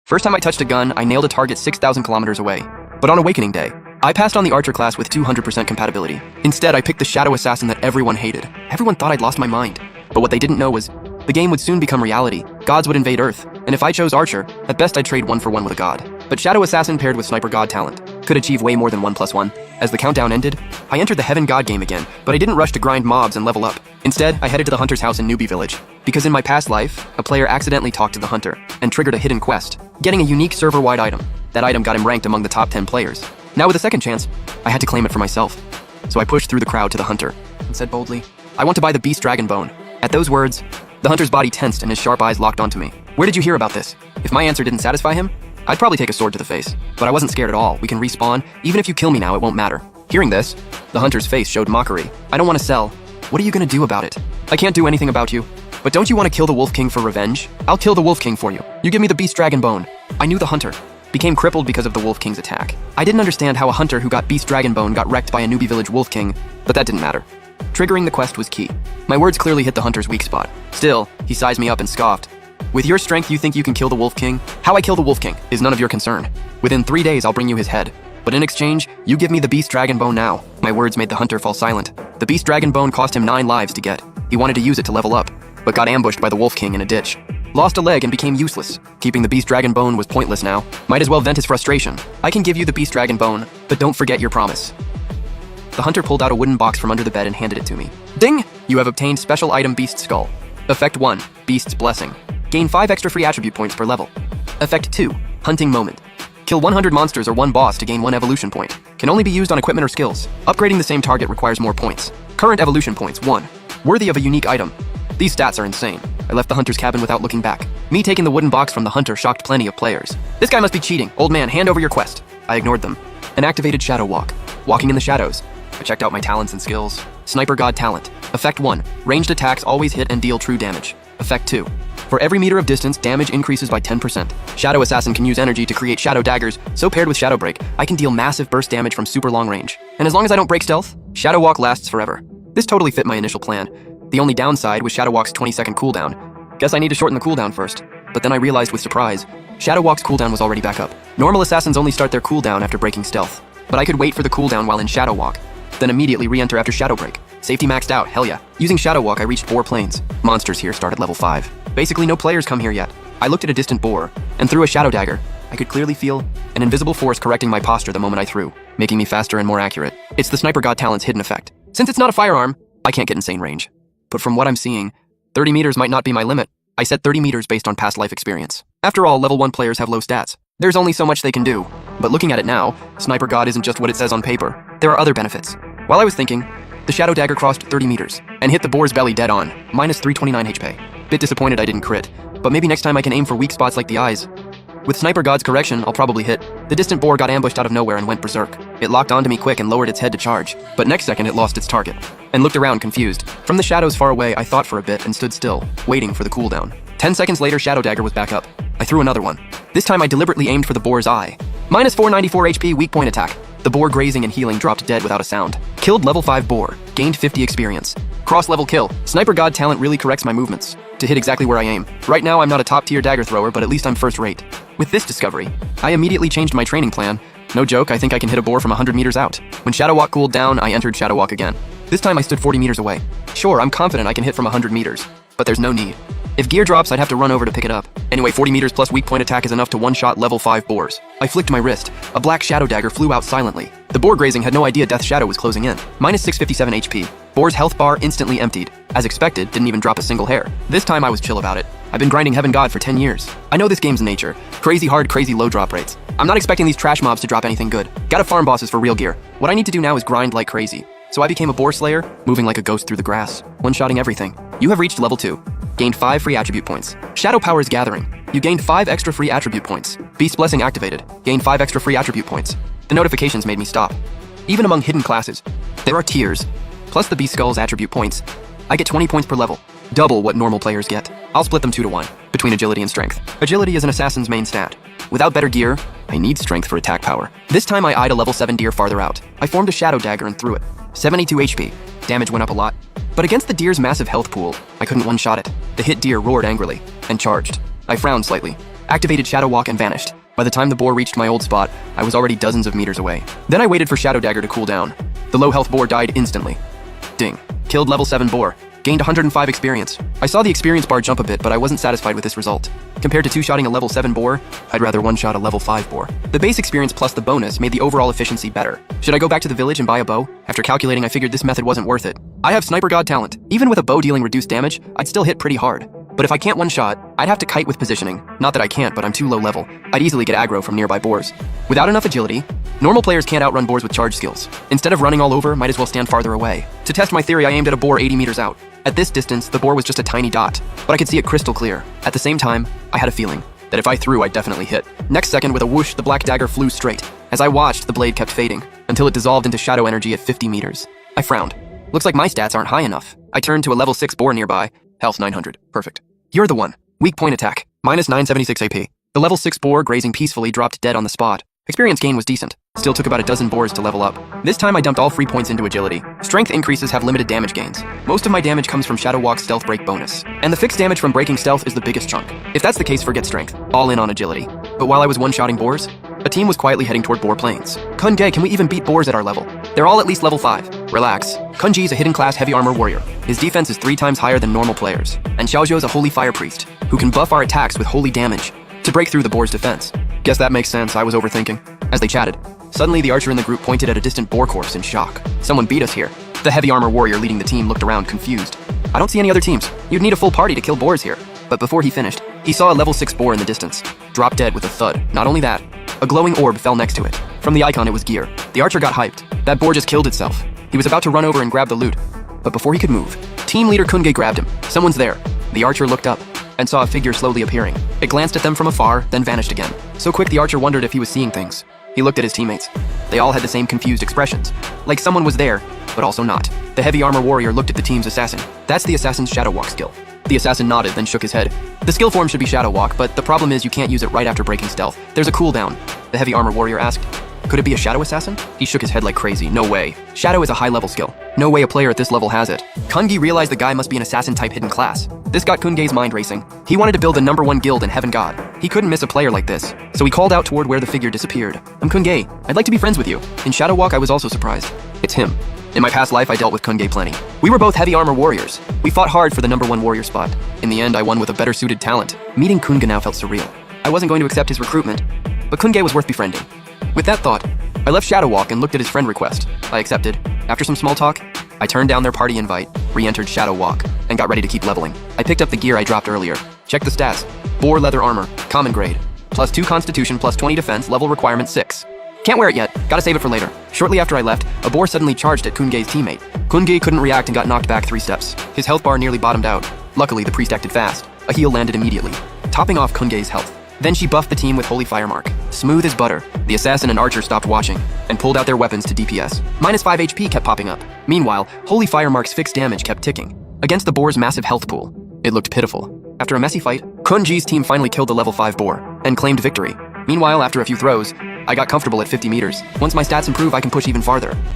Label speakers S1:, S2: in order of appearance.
S1: First time I touched a gun, I nailed a target 6,000 kilometers away. But on Awakening Day, I passed on the Archer class with 200% compatibility. Instead, I picked the Shadow Assassin that everyone hated. Everyone thought I'd lost my mind. But what they didn't know was, the game would soon become reality. Gods would invade Earth, and if I chose Archer, at best I'd trade 1 for 1 with a god. But Shadow Assassin paired with Sniper God talent could achieve way more than 1+1. As the countdown ended, I entered the Heaven God game again, but I didn't rush to grind mobs and level up. Instead, I headed to the Hunter's house in Newbie Village, because in my past life, a player accidentally talked to the Hunter and triggered a hidden quest, getting a unique server-wide item. That item got him ranked among the top 10 players. Now with a second chance, I had to claim it for myself. So I pushed through the crowd to the Hunter and said boldly, "I want to buy the Beast Dragon Bone." At those words, the Hunter's body tensed and his sharp eyes locked onto me. "Where did you hear about this?" If my answer didn't satisfy him, I'd probably take a sword to the face. But I wasn't scared at all. We can respawn. Even if you kill me now, it won't matter. Hearing this, the Hunter's face showed mockery. "I don't want to sell. What are you gonna do about it?" "I can't do anything about you. But don't you want to kill the Wolf King for revenge?" "I'll kill the Wolf King for you. You give me the Beast Dragon Bone." I knew the Hunter became crippled because of the Wolf King's attack. I didn't understand how a Hunter who got Beast Dragon Bone got wrecked by a Newbie Village Wolf King, but that didn't matter. Triggering the quest was key. My words clearly hit the Hunter's weak spot. Still, he sized me up and scoffed. "With your strength, you think you can kill the Wolf King? How I kill the Wolf King is none of your concern. Within 3 days, I'll bring you his head. But in exchange, you give me the Beast Dragon Bone now." My words made the Hunter fall silent. The Beast Dragon Bone cost him 9 lives to get. He wanted to use it to level up, but got ambushed by the Wolf King in a ditch. Lost a leg and became useless. Keeping the Beast Dragon Bone was pointless now. Might as well vent his frustration. "I can give you the Beast Dragon Bone, but don't forget your promise." The Hunter pulled out a wooden box from under the bed and handed it to me. Ding! You have obtained special item Beast Skull. Effect 1, Beast's Blessing. Gain 5 extra free attribute points per level. Effect 2, Hunting Moment. Kill 100 monsters or 1 boss to gain 1 evolution point. Can only be used on equipment or skills. Upgrading the same target requires more points. Current evolution points, 1. Worthy of a unique item. These stats are insane. I left the Hunter's cabin without looking back. Me taking the wooden box from the Hunter shocked plenty of players. "This guy must be cheating. Old man, hand over your quest." I ignored them and activated Shadow Walk. Walking in the shadows, I checked out my talents and skills. Sniper God talent. Effect 1. Ranged attacks always hit and deal true damage. Effect 2. For every meter of distance, damage increases by 10%. Shadow Assassin can use energy to create shadow daggers, so paired with Shadow Break, I can deal massive burst damage from super long range. And as long as I don't break stealth, Shadow Walk lasts forever. This totally fit my initial plan. The only downside was Shadow Walk's 20-second cooldown. Guess I need to shorten the cooldown first. But then I realized with surprise, Shadow Walk's cooldown was already back up. Normal assassins only start their cooldown after breaking stealth. But I could wait for the cooldown while in Shadow Walk, then immediately re-enter after Shadow Break. Safety maxed out, hell yeah. Using Shadow Walk, I reached boar plains. Monsters here start at level 5. Basically no players come here yet. I looked at a distant boar, and threw a Shadow Dagger. I could clearly feel an invisible force correcting my posture the moment I threw, making me faster and more accurate. It's the Sniper God talent's hidden effect. Since it's not a firearm, I can't get insane range. But from what I'm seeing, 30 meters might not be my limit. I set 30 meters based on past life experience. After all, level 1 players have low stats. There's only so much they can do. But looking at it now, Sniper God isn't just what it says on paper. There are other benefits. While I was thinking, the Shadow Dagger crossed 30 meters and hit the boar's belly dead on, minus 329 HP. Bit disappointed I didn't crit, but maybe next time I can aim for weak spots like the eyes. With Sniper God's correction, I'll probably hit. The distant boar got ambushed out of nowhere and went berserk. It locked onto me quick and lowered its head to charge, but next second it lost its target and looked around confused. From the shadows far away, I thought for a bit and stood still, waiting for the cooldown. 10 seconds later, Shadow Dagger was back up. I threw another one. This time I deliberately aimed for the boar's eye. Minus 494 HP, weak point attack. The boar grazing and healing dropped dead without a sound. Killed level 5 boar, gained 50 experience. Cross-level kill. Sniper God talent really corrects my movements to hit exactly where I aim. Right now I'm not a top-tier dagger thrower, but at least I'm first-rate. With this discovery, I immediately changed my training plan. No joke, I think I can hit a boar from 100 meters out. When Shadow Walk cooled down, I entered Shadow Walk again. This time I stood 40 meters away. Sure, I'm confident I can hit from 100 meters, but there's no need. If gear drops, I'd have to run over to pick it up. Anyway, 40 meters plus weak point attack is enough to one-shot level 5 boars. I flicked my wrist. A black Shadow Dagger flew out silently. The boar grazing had no idea Death Shadow was closing in. Minus 657 HP. Boar's health bar instantly emptied. As expected, didn't even drop a single hair. This time I was chill about it. I've been grinding Heaven God for 10 years. I know this game's nature. Crazy hard, crazy low drop rates. I'm not expecting these trash mobs to drop anything good. Gotta farm bosses for real gear. What I need to do now is grind like crazy. So I became a boar slayer, moving like a ghost through the grass, one-shotting everything. You have reached level 2. Gained 5 free attribute points. Shadow Power is gathering. You gained 5 extra free attribute points. Beast Blessing activated. Gained 5 extra free attribute points. The notifications made me stop. Even among hidden classes, there are tiers. Plus the Beast Skull's attribute points, I get 20 points per level. Double what normal players get. I'll split them 2 to 1, between agility and strength. Agility is an assassin's main stat. Without better gear, I need strength for attack power. This time I eyed a level 7 deer farther out. I formed a Shadow Dagger and threw it. 72 HP. Damage went up a lot. But against the deer's massive health pool, I couldn't one-shot it. The hit deer roared angrily and charged. I frowned slightly. activated Shadow Walk and vanished. By the time the boar reached my old spot, I was already dozens of meters away. Then I waited for Shadow Dagger to cool down. The low health boar died instantly. Ding. Killed level 7 boar. Gained 105 experience. I saw the experience bar jump a bit, but I wasn't satisfied with this result. Compared to two-shotting a level 7 boar, I'd rather one-shot a level 5 boar. The base experience plus the bonus made the overall efficiency better. Should I go back to the village and buy a bow? After calculating, I figured this method wasn't worth it. I have Sniper God talent. Even with a bow dealing reduced damage, I'd still hit pretty hard. But if I can't one-shot, I'd have to kite with positioning. Not that I can't, but I'm too low level. I'd easily get aggro from nearby boars. Without enough agility, normal players can't outrun boars with charge skills. Instead of running all over, might as well stand farther away. To test my theory, I aimed at a boar 80 meters out. At this distance, the boar was just a tiny dot, but I could see it crystal clear. At the same time, I had a feeling that if I threw, I'd definitely hit. Next second, with a whoosh, the black dagger flew straight. As I watched, the blade kept fading, until it dissolved into shadow energy at 50 meters. I frowned. Looks like my stats aren't high enough. I turned to a level 6 boar nearby. Health 900. Perfect. You're the one. Weak point attack. Minus 976 AP. The level 6 boar, grazing peacefully, dropped dead on the spot. Experience gain was decent. Still took about a dozen boars to level up. This time I dumped all free points into agility. Strength increases have limited damage gains. Most of my damage comes from Shadow Walk's stealth break bonus. And the fixed damage from breaking stealth is the biggest chunk. If that's the case, forget strength. All in on agility. But while I was one-shotting boars, a team was quietly heading toward boar plains. Kunge, can we even beat boars at our level? They're all at least level 5. Relax. Kunji is a hidden class heavy armor warrior. His defense is 3 times higher than normal players. And Xiaozhou is a holy fire priest, who can buff our attacks with holy damage to break through the boar's defense. Guess that makes sense, I was overthinking. As they chatted, suddenly the archer in the group pointed at a distant boar corpse in shock. Someone beat us here. The heavy armor warrior leading the team looked around confused. I don't see any other teams. You'd need a full party to kill boars here. But before he finished, he saw a level 6 boar in the distance. Drop dead with a thud. Not only that, a glowing orb fell next to it. From the icon, it was gear. The archer got hyped. That boar just killed itself. He was about to run over and grab the loot. But before he could move, team leader Kunge grabbed him. Someone's there. The archer looked up and saw a figure slowly appearing. It glanced at them from afar, then vanished again. So quick the archer wondered if he was seeing things. He looked at his teammates. They all had the same confused expressions. Like someone was there, but also not. The heavy armor warrior looked at the team's assassin. That's the assassin's Shadow Walk skill. The assassin nodded, then shook his head. The skill form should be Shadow Walk, but the problem is you can't use it right after breaking stealth. There's a cooldown. The heavy armor warrior asked, could it be a Shadow Assassin? He shook his head like crazy. No way. Shadow is a high-level skill. No way a player at this level has it. Kunge realized the guy must be an assassin-type hidden class. This got Kunge's mind racing. He wanted to build the #1 guild in Heaven God. He couldn't miss a player like this, so he called out toward where the figure disappeared. I'm Kunge. I'd like to be friends with you. In Shadow Walk, I was also surprised. It's him. In my past life, I dealt with Kunge plenty. We were both heavy armor warriors. We fought hard for the #1 warrior spot. In the end, I won with a better suited talent. Meeting Kunge now felt surreal. I wasn't going to accept his recruitment, but Kunge was worth befriending. With that thought, I left Shadow Walk and looked at his friend request. I accepted. After some small talk, I turned down their party invite, re-entered Shadow Walk, and got ready to keep leveling. I picked up the gear I dropped earlier. Check the stats. Boar leather armor, common grade. +2 constitution, +20 defense, level requirement 6. Can't wear it yet, gotta save it for later. Shortly after I left, a boar suddenly charged at Kunge's teammate. Kunge couldn't react and got knocked back 3 steps. His health bar nearly bottomed out. Luckily, the priest acted fast. A heal landed immediately, topping off Kunge's health. Then she buffed the team with Holy Fire Mark. Smooth as butter. The assassin and archer stopped watching and pulled out their weapons to DPS. -5 HP kept popping up. Meanwhile, Holy Fire Mark's fixed damage kept ticking. Against the boar's massive health pool, it looked pitiful. After a messy fight, Kunji's team finally killed the level 5 boar and claimed victory. Meanwhile, after a few throws, I got comfortable at 50 meters. Once my stats improve, I can push even farther.